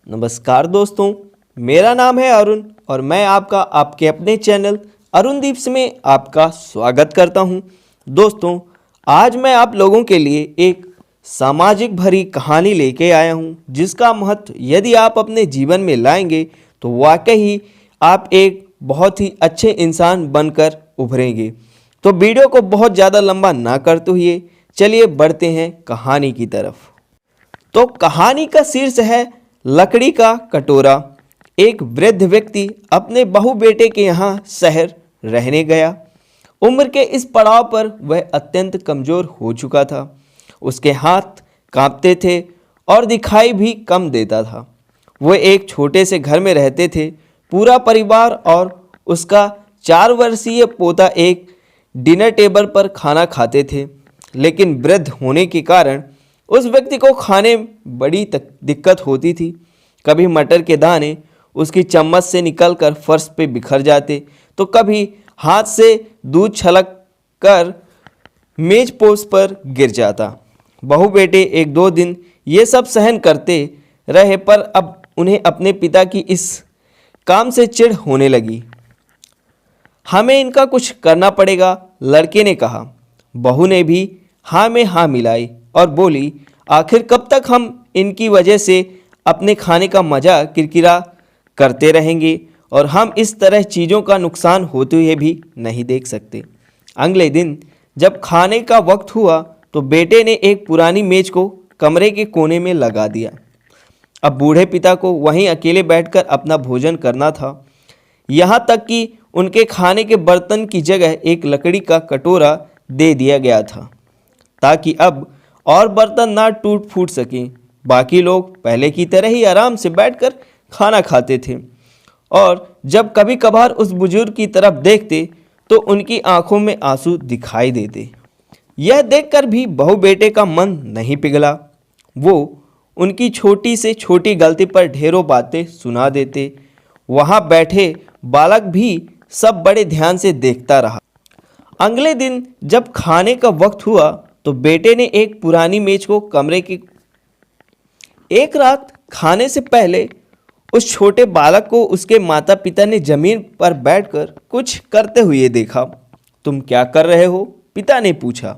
नमस्कार दोस्तों, मेरा नाम है अरुण और मैं आपके अपने चैनल अरुण दीप्स में आपका स्वागत करता हूं। दोस्तों, आज मैं आप लोगों के लिए एक सामाजिक भरी कहानी लेके आया हूं, जिसका महत्व यदि आप अपने जीवन में लाएंगे तो वाकई ही आप एक बहुत ही अच्छे इंसान बनकर उभरेंगे। तो वीडियो को बहुत ज़्यादा लंबा ना करते हुए चलिए बढ़ते हैं कहानी की तरफ। तो कहानी का शीर्ष है लकड़ी का कटोरा। एक वृद्ध व्यक्ति अपने बहू बेटे के यहाँ शहर रहने गया। उम्र के इस पड़ाव पर वह अत्यंत कमज़ोर हो चुका था। उसके हाथ कांपते थे और दिखाई भी कम देता था। वह एक छोटे से घर में रहते थे। पूरा परिवार और उसका 4 वर्षीय पोता एक डिनर टेबल पर खाना खाते थे, लेकिन वृद्ध होने के कारण उस व्यक्ति को खाने में बड़ी दिक्कत होती थी। कभी मटर के दाने उसकी चम्मच से निकलकर फर्श पे बिखर जाते, तो कभी हाथ से दूध छलक कर मेज पोस्ट पर गिर जाता। बहू बेटे 1-2 दिन ये सब सहन करते रहे, पर अब उन्हें अपने पिता की इस काम से चिढ़ होने लगी। हमें इनका कुछ करना पड़ेगा, लड़के ने कहा। बहू ने भी हाँ में हाँ मिलाई और बोली, आखिर कब तक हम इनकी वजह से अपने खाने का मज़ा किरकिरा करते रहेंगे और हम इस तरह चीज़ों का नुकसान होते हुए भी नहीं देख सकते। अगले दिन जब खाने का वक्त हुआ तो बेटे ने एक पुरानी मेज को कमरे के कोने में लगा दिया। अब बूढ़े पिता को वहीं अकेले बैठकर अपना भोजन करना था। यहाँ तक कि उनके खाने के बर्तन की जगह एक लकड़ी का कटोरा दे दिया गया था, ताकि अब और बर्तन ना टूट फूट सकें। बाकी लोग पहले की तरह ही आराम से बैठकर खाना खाते थे और जब कभी कभार उस बुजुर्ग की तरफ देखते तो उनकी आंखों में आंसू दिखाई देते। यह देखकर भी बहू बेटे का मन नहीं पिघला। वो उनकी छोटी से छोटी गलती पर ढेरों बातें सुना देते। वहाँ बैठे बालक भी सब बड़े ध्यान से देखता रहा। अगले दिन जब खाने का वक्त हुआ तो बेटे ने एक पुरानी मेज को कमरे की एक रात खाने से पहले उस छोटे बालक को उसके माता पिता ने जमीन पर बैठकर कुछ करते हुए देखा। तुम क्या कर रहे हो? पिता ने पूछा।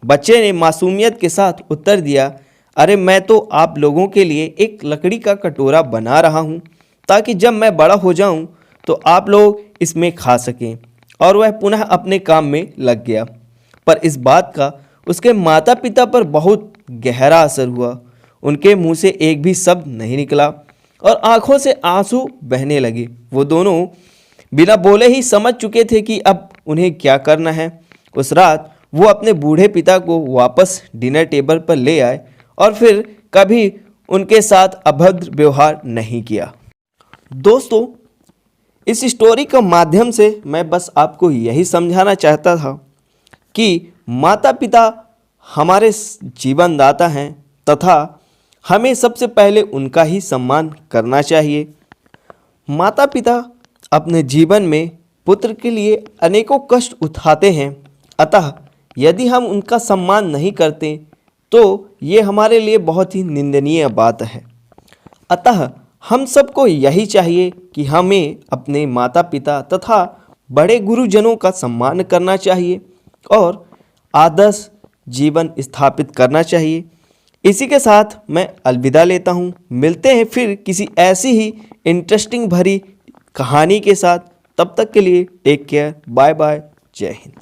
बच्चे ने मासूमियत के साथ उत्तर दिया, अरे मैं तो आप लोगों के लिए एक लकड़ी का कटोरा बना रहा हूँ, ताकि जब मैं बड़ा हो जाऊँ तो आप लोग इसमें खा सकें। और वह पुनः अपने काम में लग गया। पर इस बात का उसके माता पिता पर बहुत गहरा असर हुआ। उनके मुंह से एक भी शब्द नहीं निकला और आंखों से आंसू बहने लगे। वो दोनों बिना बोले ही समझ चुके थे कि अब उन्हें क्या करना है। उस रात वो अपने बूढ़े पिता को वापस डिनर टेबल पर ले आए और फिर कभी उनके साथ अभद्र व्यवहार नहीं किया। दोस्तों, इस स्टोरी के माध्यम से मैं बस आपको यही समझाना चाहता था कि माता पिता हमारे जीवनदाता हैं तथा हमें सबसे पहले उनका ही सम्मान करना चाहिए। माता पिता अपने जीवन में पुत्र के लिए अनेकों कष्ट उठाते हैं, अतः यदि हम उनका सम्मान नहीं करते तो ये हमारे लिए बहुत ही निंदनीय बात है। अतः हम सबको यही चाहिए कि हमें अपने माता पिता तथा बड़े गुरुजनों का सम्मान करना चाहिए और आदर्श जीवन स्थापित करना चाहिए। इसी के साथ मैं अलविदा लेता हूँ। मिलते हैं फिर किसी ऐसी ही इंटरेस्टिंग भरी कहानी के साथ। तब तक के लिए टेक केयर, बाय बाय, जय हिंद।